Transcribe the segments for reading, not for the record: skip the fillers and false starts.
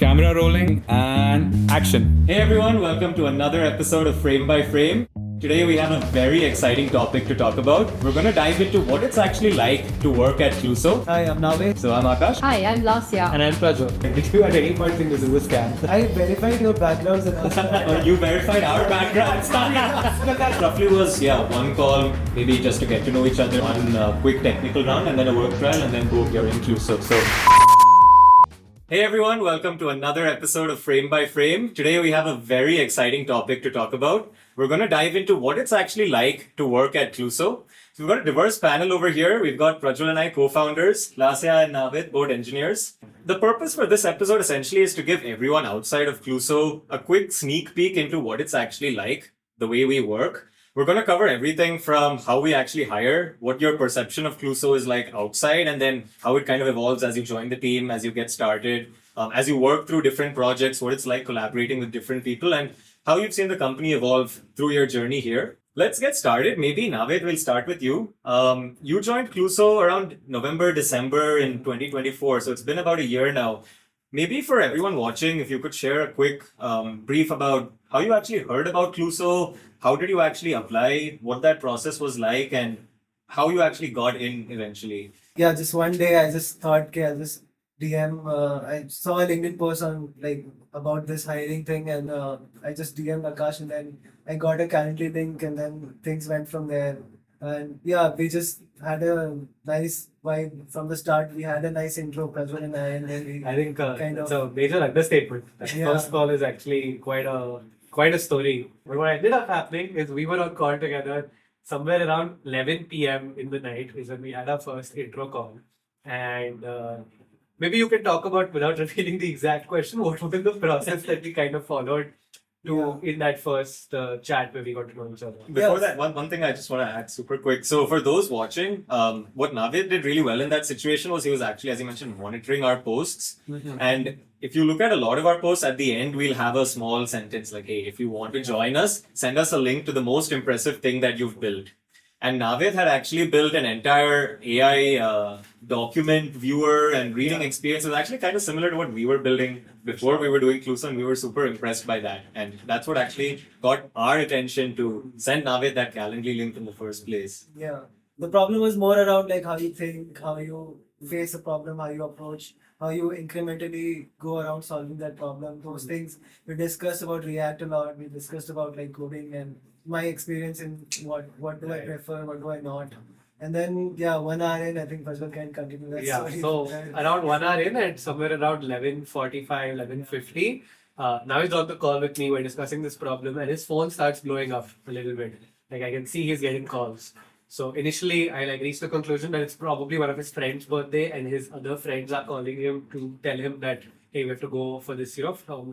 Camera rolling and action. Hey everyone, welcome to another episode of Frame by Frame. Today we have a very exciting topic to talk about. We're going to dive into what it's actually like to work at Clueso. Hi, I'm Nave. So I'm Akash. Hi, I'm Lasya. And I'm Prajwal. Did you at any point think this was a scam? I verified your backgrounds and also. You verified our backgrounds. That roughly was, one call, maybe just to get to know each other, one quick technical round, and then a work trial, and then boom, you're in Clueso. So. Hey everyone, welcome to another episode of Frame by Frame. Today we have a very exciting topic to talk about. We're going to dive into what it's actually like to work at Clueso. So we've got a diverse panel over here. We've got Prajwal and I, co-founders, Lasya and Navid, both engineers. The purpose for this episode essentially is to give everyone outside of Clueso a quick sneak peek into what it's actually like, the way we work. We're going to cover everything from how we actually hire, what your perception of Clueso is like outside, and then how it kind of evolves as you join the team, as you get started, as you work through different projects, what it's like collaborating with different people, and how you've seen the company evolve through your journey here. Let's get started. Maybe Navid, we'll start with you. You joined Clueso around November, December in 2024, so it's been about a year now. Maybe for everyone watching, if you could share a quick brief about how you actually heard about Clueso, how did you actually apply, what that process was like, and how you actually got in eventually. Yeah, just one day I just thought, okay, I'll just DM. I saw a LinkedIn post on about this hiring thing, and I just DM'd Akash, and then I got a Calendly link, and then things went from there. And yeah, we just had a nice vibe from the start. We had a nice intro, Prajwal and and then we I think kind it's of a major understatement. That Yeah. first call is actually quite a story. But what ended up happening is we were on call together somewhere around 11 p.m. in the night is when we had our first intro call. And maybe you can talk about, without revealing the exact question, what was the process that we kind of followed to in that first chat where we got to know each other. Before Yes. that, one thing I just want to add super quick. So for those watching, what Navid did really well in that situation was he was actually, as you mentioned, monitoring our posts. And if you look at a lot of our posts, at the end, we'll have a small sentence like, hey, if you want to join us, send us a link to the most impressive thing that you've built. And Navid had actually built an entire AI document viewer and reading experience. It was actually kind of similar to what we were building before we were doing Clueso, and we were super impressed by that. And that's what actually got our attention to send Navid that Calendly link in the first place. Yeah. The problem was more around how you think, how you face a problem, how you approach, how you incrementally go around solving that problem. Those things we discussed about React a lot. We discussed about coding and my experience in what do I prefer, what do I not. And then 1 hour in, I think Prajwal can continue that Yeah, story. so around 1 hour in and somewhere around 11:45, 11:50, now he's on the call with me. We're discussing this problem and his phone starts blowing up a little bit. I can see he's getting calls. So initially, I reached the conclusion that it's probably one of his friend's birthday and his other friends are calling him to tell him that, hey, we have to go for this,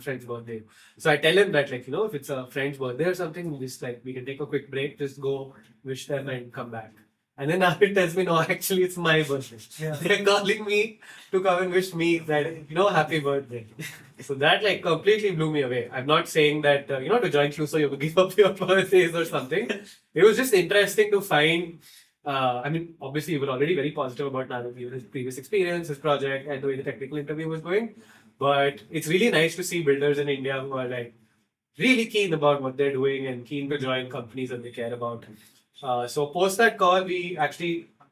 friend's birthday. So I tell him that, if it's a friend's birthday or something, just we can take a quick break, just go wish them and come back. And then Navid tells me, no, actually, it's my birthday. Yeah. They're calling me to come and wish me that, happy birthday. So that completely blew me away. I'm not saying that, to join Clueso, you have to give up your birthdays or something. It was just interesting to find, obviously, you were already very positive about Navid, his previous experience, his project, and the way the technical interview was going. But it's really nice to see builders in India who are really keen about what they're doing and keen to join companies that they care about. So post that call,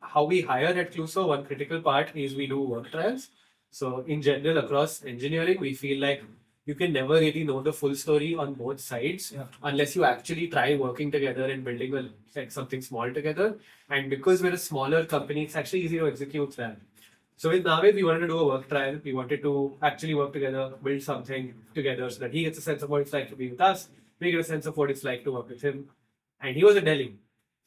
how we hire at Clueso, one critical part is we do work trials. So in general, across engineering, we feel like you can never really know the full story on both sides unless you actually try working together and building something small together. And because we're a smaller company, it's actually easy to execute that. So with Navid, we wanted to do a work trial. We wanted to actually work together, build something together so that he gets a sense of what it's like to be with us. We get a sense of what it's like to work with him. And he was in Delhi.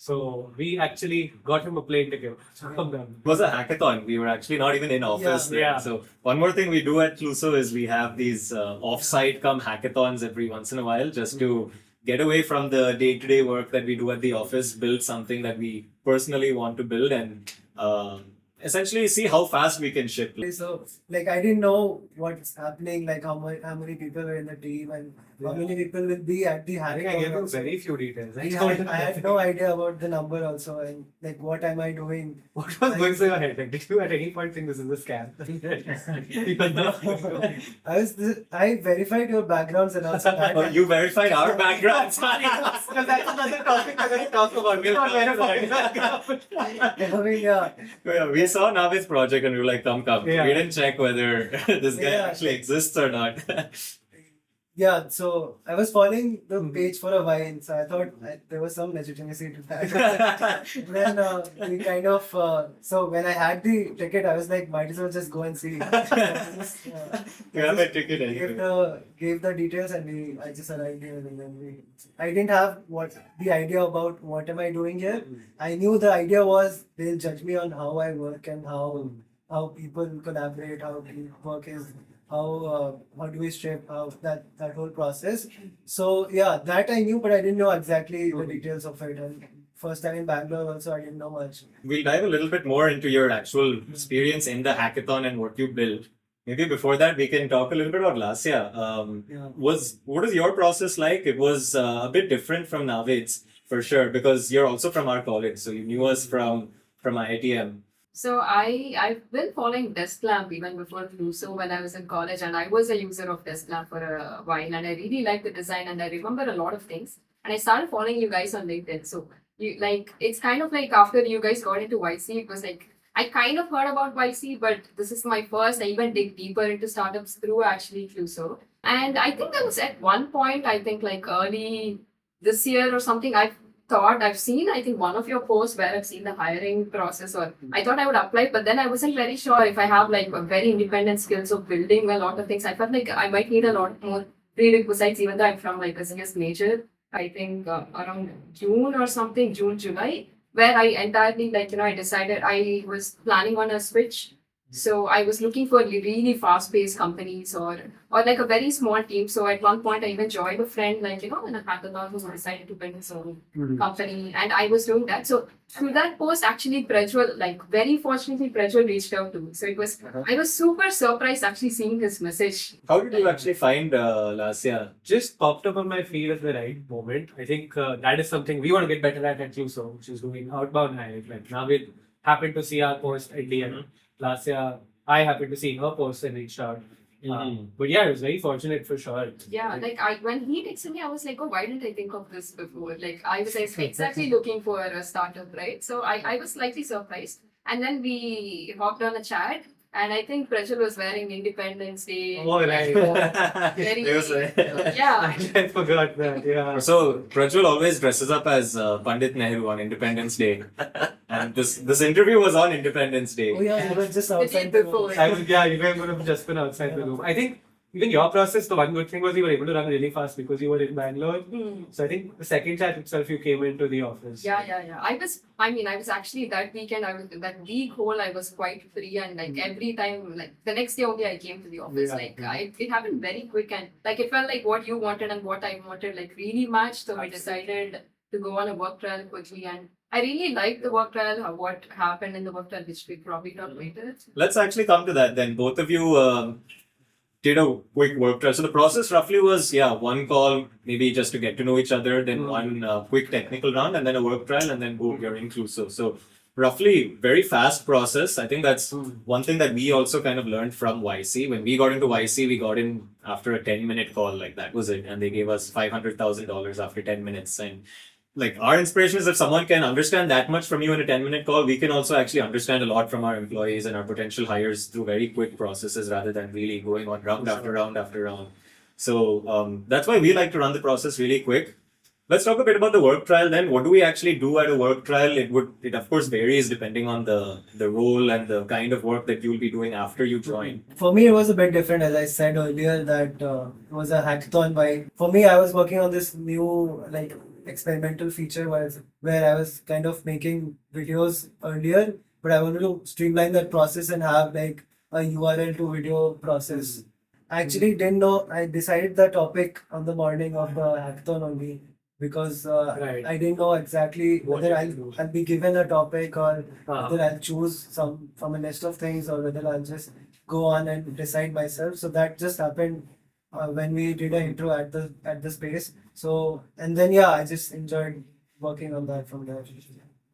So we actually got him a plane ticket from them. It was a hackathon. We were actually not even in office then. Yeah. So one more thing we do at Clueso is we have these off-site come hackathons every once in a while just to get away from the day-to-day work that we do at the office, build something that we personally want to build, and essentially see how fast we can ship. So, like, I didn't know what's happening, like how many people were in the team and how many people will be at the I think I gave you hackathon. very few details. I had no idea about the number also, and like what am I doing? What was going through your head? Like, did you at any point think this is a scam? I verified your backgrounds and also that. Oh, you verified our backgrounds. Because that's another topic I'm going to talk about. We're not verifying. I mean, yeah. Yeah, we saw Navid's project and we were like, come. Yeah. We didn't check whether this guy Yeah. actually exists or not. Yeah, so I was following the page for a while, so I thought there was some legitimacy to that. Then we kind of, so when I had the ticket, I was like, might as well just go and see. You have a ticket anyway. Gave the details and I just arrived here and then I didn't have the idea about what am I doing here. I knew the idea was they'll judge me on how I work and how people collaborate, how teamwork is. How do we strip that whole process? So yeah, that I knew, but I didn't know exactly the details of it. And first time in Bangalore, also I didn't know much. We'll dive a little bit more into your actual experience in the hackathon and what you built. Maybe before that, we can talk a little bit about Lasya. What is your process like? It was a bit different from Navid's for sure, because you're also from our college, so you knew us from IITM. So I've been following Desklamp even before Clueso when I was in college, and I was a user of Desklamp for a while, and I really liked the design and I remember a lot of things. And I started following you guys on LinkedIn. So it's kind of like after you guys got into YC, it was like I kind of heard about YC, but this is my first. I even dig deeper into startups through actually Clueso. And I think there was at one point, I think like early this year or something, I've seen, I think one of your posts where I've seen the hiring process, or I thought I would apply, but then I wasn't very sure if I have like a very independent skills of building a lot of things. I felt like I might need a lot more prerequisites, even though I'm from like a CS major, I think around June or something, June, July, where I entirely I decided I was planning on a switch. So I was looking for really fast-paced companies or like a very small team. So at one point I even joined a friend in a hackathon who decided to build his own company, and I was doing that. So through that post, actually Prajwal, very fortunately Prajwal reached out to me. So I was super surprised actually seeing his message. How did you actually find Lasya? Just popped up on my feed at the right moment. I think that is something we want to get better at ClueShow, which is doing outbound hiring. Like Navid happened to see our post at DM. Last year, I happened to see her post and reached out. But yeah, it was very fortunate for sure. Yeah, when he texted me, I was like, oh, why didn't I think of this before? Like I was exactly looking for a startup, right? So I was slightly surprised. And then we hopped on a chat. And I think Prajwal was wearing Independence Day. Oh, right. Very, It yeah. I forgot that, yeah. So Prajwal always dresses up as Pandit Nehru on Independence Day. And this interview was on Independence Day. Oh yeah, you were just The outside day the before. You guys would have just been outside the room. I think even your process, the one good thing was you were able to run really fast because you were in Bangalore. So I think the second chat itself, you came into the office. Yeah. I was actually that weekend, that week whole, I was quite free, and every time, the next day only I came to the office. It happened very quick, and it felt like what you wanted and what I wanted really matched. So I decided to go on a work trial quickly, and I really liked the work trial, what happened in the work trial, which we probably talk later. Let's actually come to that then. Both of you did a quick work trial. So the process roughly was, one call, maybe just to get to know each other, then one quick technical round, and then a work trial, and then boom, you're inclusive. So roughly, very fast process. I think that's one thing that we also kind of learned from YC. When we got into YC, we got in after a 10-minute call, that was it. And they gave us $500,000 after 10 minutes. And our inspiration is if someone can understand that much from you in a 10-minute call, we can also actually understand a lot from our employees and our potential hires through very quick processes rather than really going on round after round after round. So that's why we like to run the process really quick. Let's talk a bit about the work trial then. What do we actually do at a work trial? It of course varies depending on the role and the kind of work that you'll be doing after you join. For me, it was a bit different. As I said earlier, that it was a hackathon. For me, I was working on this new experimental feature where I was kind of making videos earlier, but I wanted to streamline that process and have a URL to video process. I actually didn't know. I decided the topic on the morning of the hackathon only. because Right. I didn't know exactly What whether to I'll, do. I'll be given a topic or Uh-huh. whether I'll choose some from a list of things or whether I'll just go on and decide myself. So that just happened when we did an intro at the space. So and then yeah, I just enjoyed working on that from there.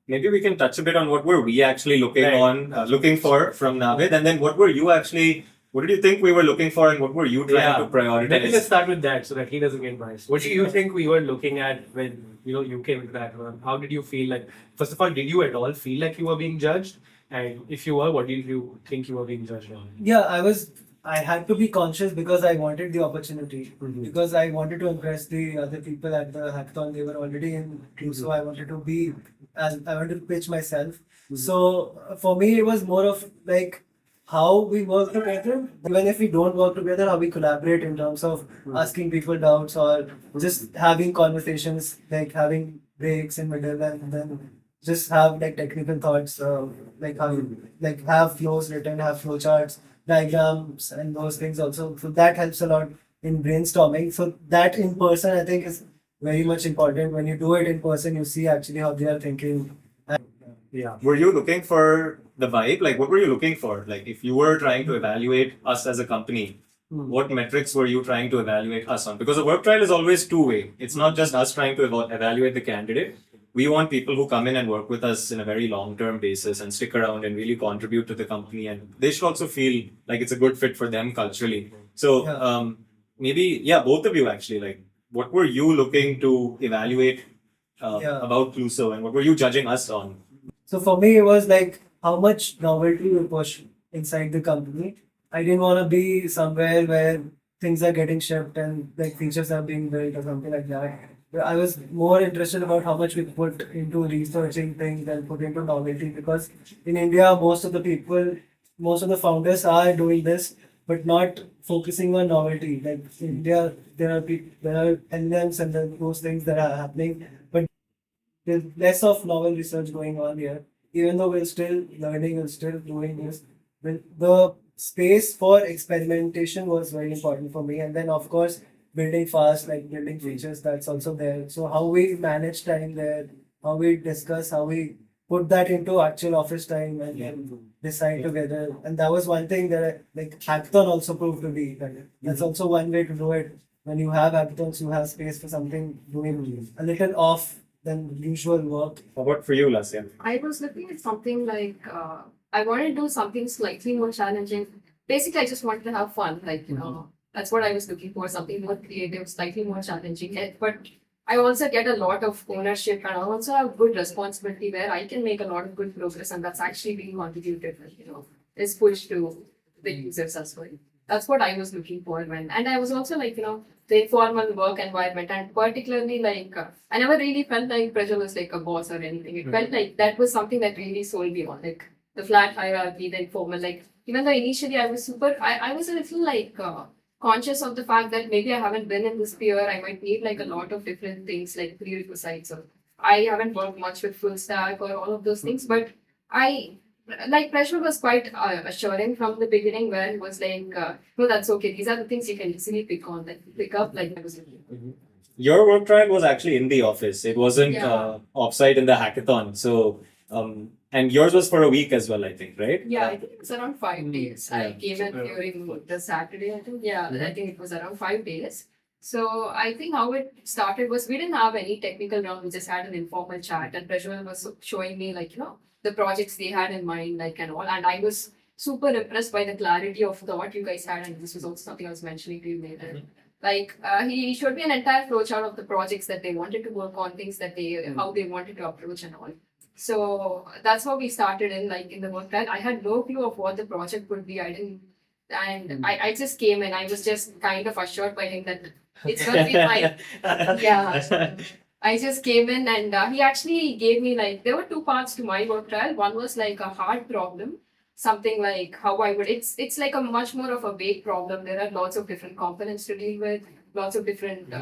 Maybe we can touch a bit on what were we actually Right. looking for from Navid, and then what were you actually, what did you think we were looking for, and what were you trying to Maybe let's prioritize? start with that so that he doesn't get biased. What do you think we were looking at when you came into that one? How did you feel like? First of all, did you at all feel like you were being judged? And if you were, what did you think you were being judged on? Yeah, I had to be conscious because I wanted the opportunity. Because I wanted to impress the other people at the hackathon. They were already in Clueso. I wanted to be, as I wanted to pitch myself. So for me, it was more of like how we work together. Even if we don't work together, how we collaborate in terms of asking people doubts or just having conversations, like having breaks in middle and then just have like technical thoughts, like how like have flows written, have flow charts, diagrams, and those things also. So that helps a lot in brainstorming. So that in person, I think, is very much important. When you do it in person, you see actually how they are thinking. Yeah. Were you looking for the vibe? Like, what were you looking for? Like, if you were trying to evaluate us as a company, what metrics were you trying to evaluate us on? Because a work trial is always two-way. It's not just us trying to evaluate the candidate. We want people who come in and work with us in a very long-term basis and stick around and really contribute to the company. And they should also feel like it's a good fit for them culturally. So, Yeah. maybe, yeah, both of you actually, like, what were you looking to evaluate Yeah. about Clueso, and what were you judging us on? So for me, it was like how much novelty we push inside the company. I didn't want to be somewhere where things are getting shipped and like features are being built or something like that. But I was more interested about how much we put into researching things and put into novelty because in India, most of the founders are doing this, but not focusing on novelty. Like in India, there are LLMs and then those things that are happening, but there's less of novel research going on here. Even though we're still learning and still doing this, the space for experimentation was very important for me. And then, of course, building fast, like building features, that's also there. So, how we manage time there, how we discuss, how we put that into actual office time and then decide together. And that was one thing that like hackathon also proved to be. That's also one way to do it. When you have hackathons, you have space for something doing a little off than usual work. How about for you, Lasya? I was looking at something like I wanted to do something slightly more challenging. Basically, I just wanted to have fun. Like, that's what I was looking for, something more creative, slightly more challenging. But I also get a lot of ownership and I also have good responsibility where I can make a lot of good progress and that's actually being contributed, is pushed to the users as well. That's what I was looking for and I was also like, the informal work environment and particularly like, I never really felt like pressure was like a boss or anything. It felt like that was something that really sold me on, like the flat hierarchy, the informal, like even though initially I was I was a little like, conscious of the fact that maybe I haven't been in this sphere. I might need like a lot of different things like prerequisites. Or I haven't worked much with full stack or all of those things, but I like pressure was quite assuring from the beginning where it was like, no, that's okay. These are the things you can easily pick up. Like I was Your work trial was actually in the office. It wasn't Yeah. offsite in the hackathon. So, and yours was for a week as well, I think, right? Yeah, I think it was around 5 days. I Yeah. came in during the Saturday, I think. Yeah, I think it was around 5 days. So I think how it started was we didn't have any technical round. We just had an informal chat, and Prajwal was showing me like the projects they had in mind, like and all. And I was super impressed by the clarity of thought you guys had, and this was also something I was mentioning to you later. Like he showed me an entire flowchart of the projects that they wanted to work on, things that they how they wanted to approach and all. So that's how we started in the work trial. I had no clue of what the project would be. I didn't, and I just came in. I was just kind of assured by him that it's gonna be fine. Yeah. I just came in and he actually gave me like there were two parts to my work trial. One was like a hard problem, something like how I would. It's like a much more of a vague problem. There are lots of different components to deal with, lots of different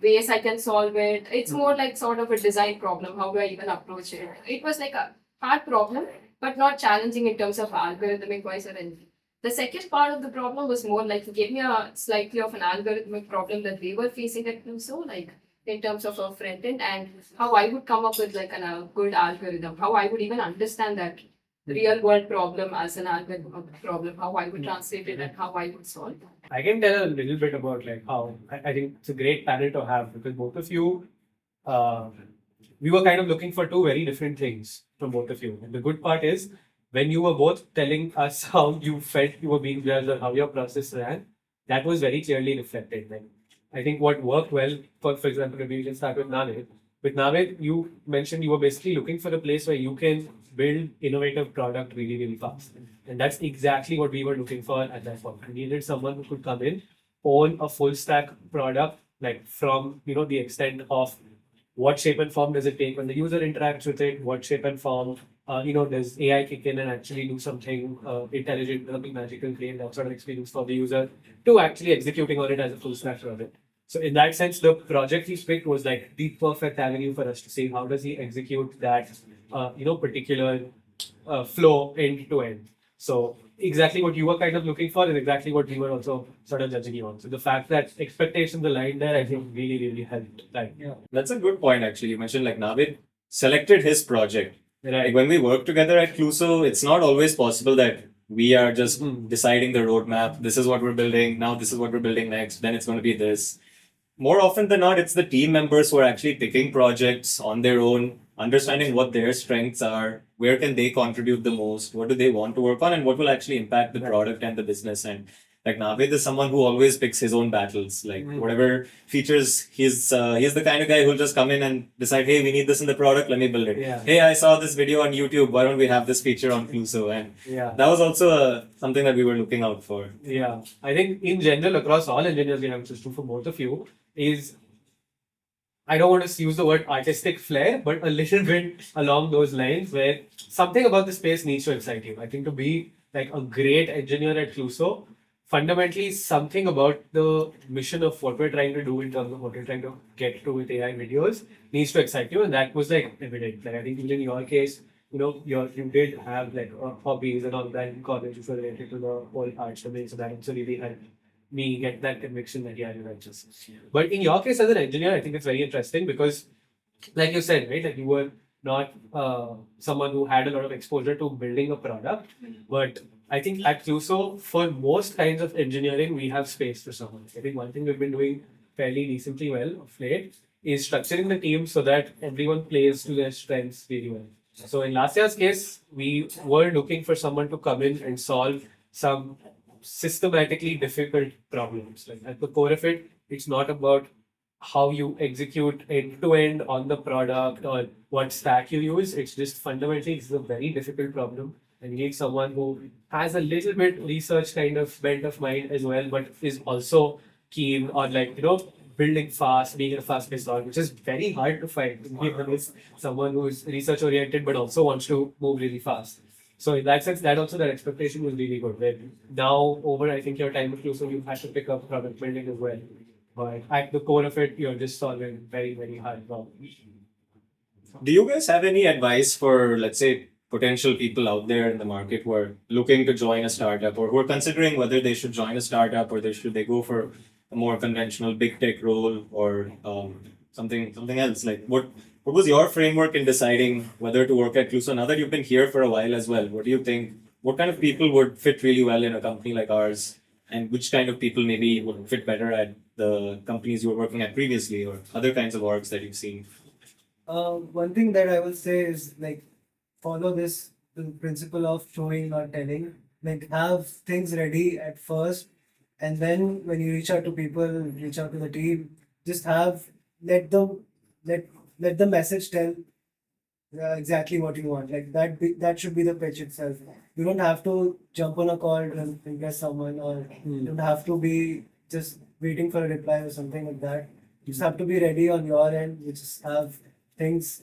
ways I can solve it. It's more like sort of a design problem. How do I even approach it? It was like a hard problem, but not challenging in terms of algorithmic wise or anything. The second part of the problem was more like he gave me a slightly of an algorithmic problem that we were facing at Clueso. Like in terms of a front end, and how I would come up with like a good algorithm, how I would even understand that real world problem as an algorithm problem, how I would translate it and how I would solve. I can tell a little bit about like how I think it's a great panel to have because both of you, uh, we were kind of looking for two very different things from both of you. And the good part is when you were both telling us how you felt you were being judged or how your process ran, that was very clearly reflected. Like, I think what worked well, for example, if we can start with Navid. With Navid, you mentioned you were basically looking for a place where you can build innovative product really, really fast. And that's exactly what we were looking for at that point. We needed someone who could come in, own a full stack product, like from the extent of what shape and form does it take when the user interacts with it, what shape and form does AI kick in and actually do something intelligent, something magical, create that sort of experience for the user to actually executing on it as a full stack project. So in that sense, the project he picked was like the perfect avenue for us to see how does he execute that particular flow end to end. So exactly what you were kind of looking for is exactly what we were also sort of judging you on. So the fact that expectations aligned there, I think really, really helped. Like, Yeah. That's a good point, actually. You mentioned like Navid selected his project. right. Like when we work together at Clueso, it's not always possible that we are just deciding the roadmap. This is what we're building. Now this is what we're building next. Then it's going to be this. More often than not, it's the team members who are actually picking projects on their own, understanding what their strengths are, where can they contribute the most, what do they want to work on, and what will actually impact the product and the business. And like Navid is someone who always picks his own battles. Like whatever features, he's the kind of guy who'll just come in and decide, hey, we need this in the product, let me build it. Yeah. Hey, I saw this video on YouTube, why don't we have this feature on Clueso? And that was also something that we were looking out for. Yeah, I think in general across all engineers we have, which is true for both of you, is I don't want to use the word artistic flair, but a little bit along those lines where something about the space needs to excite you. I think to be like a great engineer at Clueso, fundamentally something about the mission of what we're trying to do in terms of what we're trying to get to with AI videos needs to excite you, and that was like evident. Like I think even in your case, you did have like hobbies and all that in college which were related to the whole arts domain, so that also really helped me get that conviction that you're righteous. But in your case as an engineer, I think it's very interesting because, like you said, right, like you were not someone who had a lot of exposure to building a product, but I think at Clueso, for most kinds of engineering, we have space for someone. I think one thing we've been doing fairly decently well of late is structuring the team so that everyone plays to their strengths really well. So in last year's case, we were looking for someone to come in and solve some systematically difficult problems. Like at the core of it, it's not about how you execute end to end on the product or what stack you use. It's just fundamentally it's a very difficult problem, and you need someone who has a little bit research kind of bent of mind as well, but is also keen on building fast, being in a fast-paced org, which is very hard to find. To be honest, someone who is research oriented but also wants to move really fast. So in that sense, that expectation was really good. Where now over, I think your time with Clueso, you've had to pick up product building as well. But at the core of it, you're just solving very, very hard problems. Do you guys have any advice for, let's say, potential people out there in the market who are looking to join a startup or who are considering whether they should join a startup or should they go for a more conventional big tech role or something else? Like what was your framework in deciding whether to work at Clueso? Now that you've been here for a while as well, what do you think? What kind of people would fit really well in a company like ours? And which kind of people maybe would fit better at the companies you were working at previously or other kinds of orgs that you've seen? One thing that I will say is like follow this principle of showing not telling. Like have things ready at first, and then when you reach out to people, reach out to the team, just let the message tell exactly what you want. Like that should be the pitch itself. You don't have to jump on a call to impress someone, or you don't have to be just waiting for a reply or something like that. You just have to be ready on your end. You just have things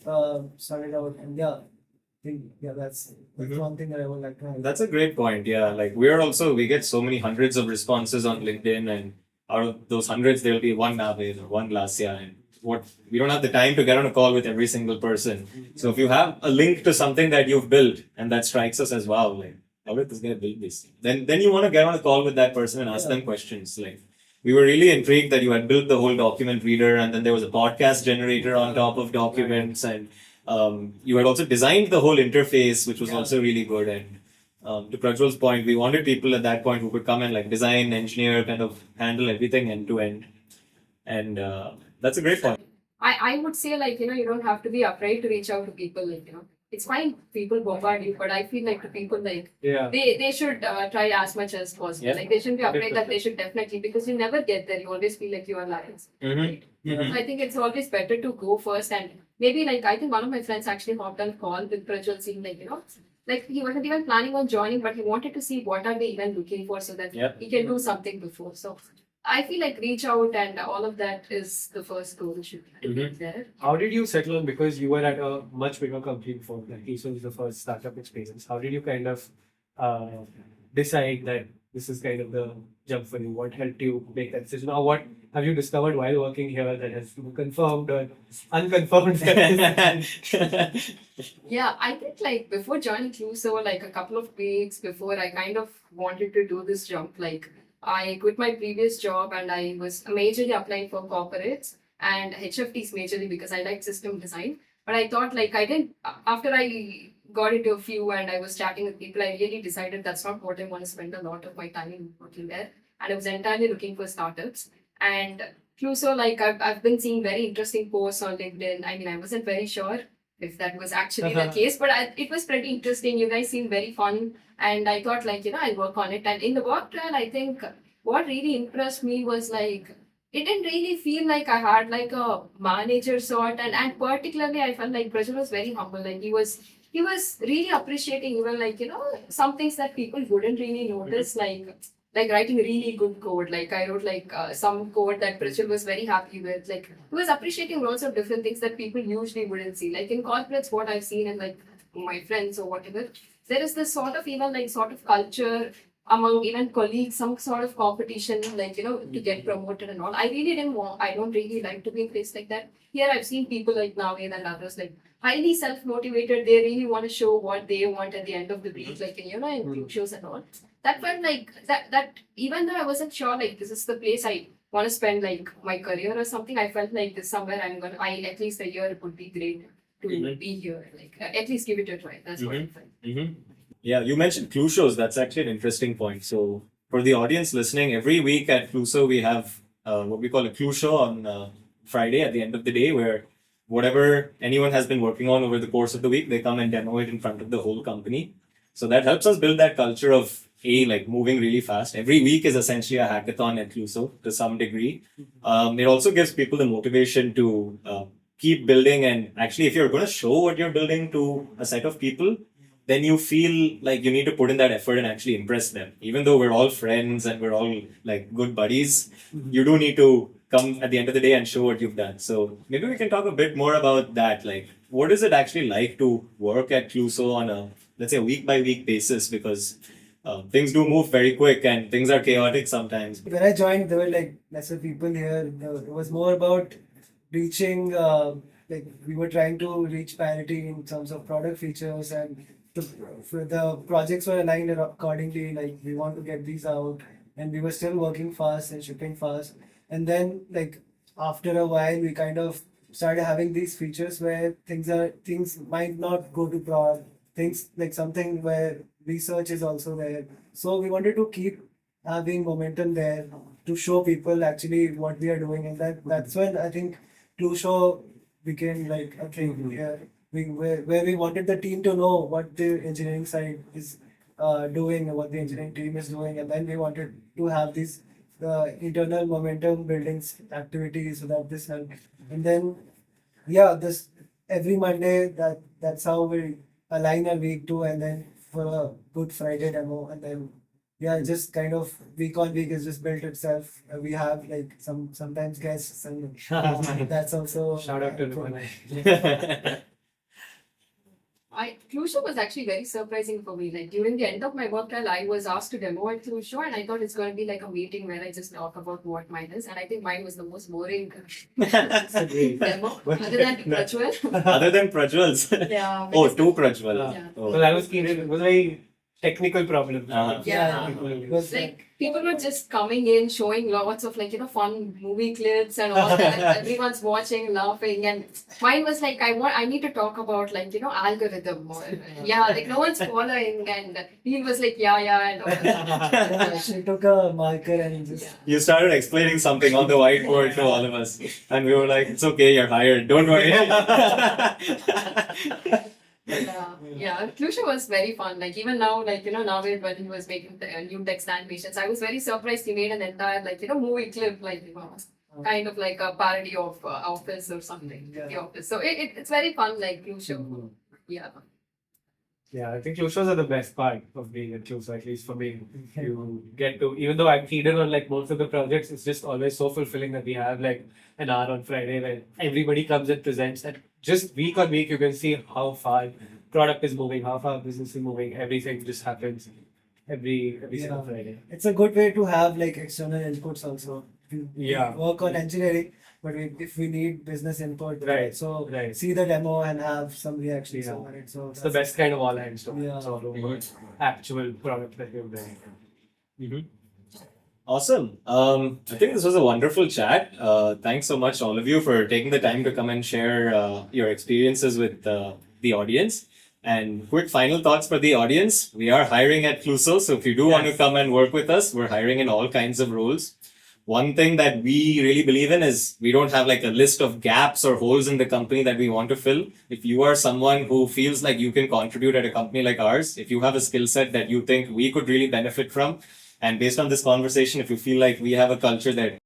sorted out, and that's one thing that I would like to have. That's a great point. Yeah, like we get so many hundreds of responses on LinkedIn, and out of those hundreds, there'll be one Navid or one Lasya, and we don't have the time to get on a call with every single person. So if you have a link to something that you've built and that strikes us as wow, like how did this guy build this? Then you want to get on a call with that person and ask them questions. Like we were really intrigued that you had built the whole document reader, and then there was a podcast generator on top of documents, and you had also designed the whole interface, which was also really good. And to Prajwal's point, we wanted people at that point who could come and like design, engineer, kind of handle everything end to end. And that's a great point. I would say like, you don't have to be afraid to reach out to people, like, it's fine people bombard you, but I feel like to people like they should try as much as possible. Yeah. Like they shouldn't be afraid that they should definitely, because you never get there. You always feel like you are lying. Mm-hmm. So I think it's always better to go first, and maybe like I think one of my friends actually hopped on call with Prajwal, saying like, like he wasn't even planning on joining, but he wanted to see what are they even looking for so that he can do something before. So I feel like reach out and all of that is the first goal should be there. How did you settle on, because you were at a much bigger company before, like Clueso was the first startup experience. How did you kind of decide that this is kind of the jump for you? What helped you make that decision? Or what have you discovered while working here that has confirmed or unconfirmed? Yeah, I think like before joining Clueso, like a couple of weeks before, I kind of wanted to do this jump. Like I quit my previous job and I was majorly applying for corporates and HFTs majorly because I like system design. But I thought like I didn't, after I got into a few and I was chatting with people, I really decided that's not what I want to spend a lot of my time working there. And I was entirely looking for startups. And Clueso, like I've been seeing very interesting posts on LinkedIn. I mean, I wasn't very sure if that was actually the case, but it was pretty interesting. You guys seem very fun. And I thought like, I'll work on it. And in the work trial, I think what really impressed me was like, it didn't really feel like I had like a manager sort. And particularly, I felt like Prajwal was very humble. Like he was really appreciating even like, some things that people wouldn't really notice, like writing really good code. Like I wrote like some code that Prajwal was very happy with. Like he was appreciating lots of different things that people usually wouldn't see. Like in corporates, what I've seen and like my friends or whatever, there is this sort of even like sort of culture among even colleagues, some sort of competition, like, to get promoted and all. I don't really like to be in place like that. Here I've seen people like Naveen and others like highly self-motivated. They really want to show what they want at the end of the week, like, in group shows and all. That felt like that even though I wasn't sure like this is the place I want to spend like my career or something, I felt like this somewhere at least a year it would be great to be here. Like at least give it a try. That's what I felt. Yeah, you mentioned ClueShows. That's actually an interesting point. So for the audience listening, every week at Clueso we have what we call a ClueShow on Friday at the end of the day, where whatever anyone has been working on over the course of the week, they come and demo it in front of the whole company. So that helps us build that culture of like moving really fast. Every week is essentially a hackathon at Clueso to some degree. It also gives people the motivation to keep building, and actually if you're going to show what you're building to a set of people, then you feel like you need to put in that effort and actually impress them. Even though we're all friends and we're all like good buddies, you do need to come at the end of the day and show what you've done. So maybe we can talk a bit more about that. Like, what is it actually like to work at Clueso on a, let's say, a week by week basis? Because things do move very quick and things are chaotic sometimes. When I joined, there were like lesser people here. It was more about reaching, like we were trying to reach parity in terms of product features, and the projects were aligned accordingly. Like we want to get these out, and we were still working fast and shipping fast. And then like after a while, we kind of started having these features where things might not go to prod. Things like something where research is also there. So we wanted to keep having momentum there to show people actually what we are doing, and that's when I think ClueShow became like a thing. Yeah. Where we wanted the team to know what the engineering side is doing and what the engineering team is doing, and then we wanted to have these internal momentum building activities so that this helped. And then this every Monday that's how we align our week to, and then for a good Friday demo, and then just kind of week on week is just built itself. We have like sometimes guests, and that's also Shout out to everyone. ClueShow was actually very surprising for me. Like during the end of my work trial, I was asked to demo at ClueShow, and I thought it's going to be like a meeting where I just talk about what mine is. And I think mine was the most boring demo, other than Prajwal. Other than Prajwal's? Yeah. Oh, two Prajwal. Yeah. Oh. Well, I was keen. It was very technical problem. Yeah. It was Like people were just coming in, showing lots of like fun movie clips and all that. Everyone's watching, laughing, and mine was like I need to talk about like algorithm or yeah, like no one's following, and he was like yeah and all that. yeah, she took a marker and just You started explaining something on the whiteboard to all of us, and we were like, "It's okay, you're hired. Don't worry." Yeah, ClueShow was very fun. Like even now, like Navid when he was making the new text animations, I was very surprised he made an entire like movie clip like kind of like a parody of Office or something. Yeah. The Office. So it's very fun like ClueShow. Yeah. Yeah, I think ClueShows are the best part of being at ClueShow, at least for me. You get to, even though I'm keyed in on like most of the projects, it's just always so fulfilling that we have like an hour on Friday where everybody comes and presents, and just week on week you can see how far product is moving, how far business is moving. Everything just happens every single Friday. it's a good way to have like external inputs also. We Yeah. work on engineering, but if we need business input, Right, so right. see the demo and have some reactions Yeah. over it. So It's the best kind of all hands to Yeah. it's all over actual product that you're building. Awesome. I think this was a wonderful chat. Thanks so much, all of you, for taking the time to come and share your experiences with the audience. And quick final thoughts for the audience. We are hiring at Clueso, so if you do want to come and work with us, we're hiring in all kinds of roles. One thing that we really believe in is we don't have like a list of gaps or holes in the company that we want to fill. If you are someone who feels like you can contribute at a company like ours, if you have a skill set that you think we could really benefit from, and based on this conversation, if you feel like we have a culture that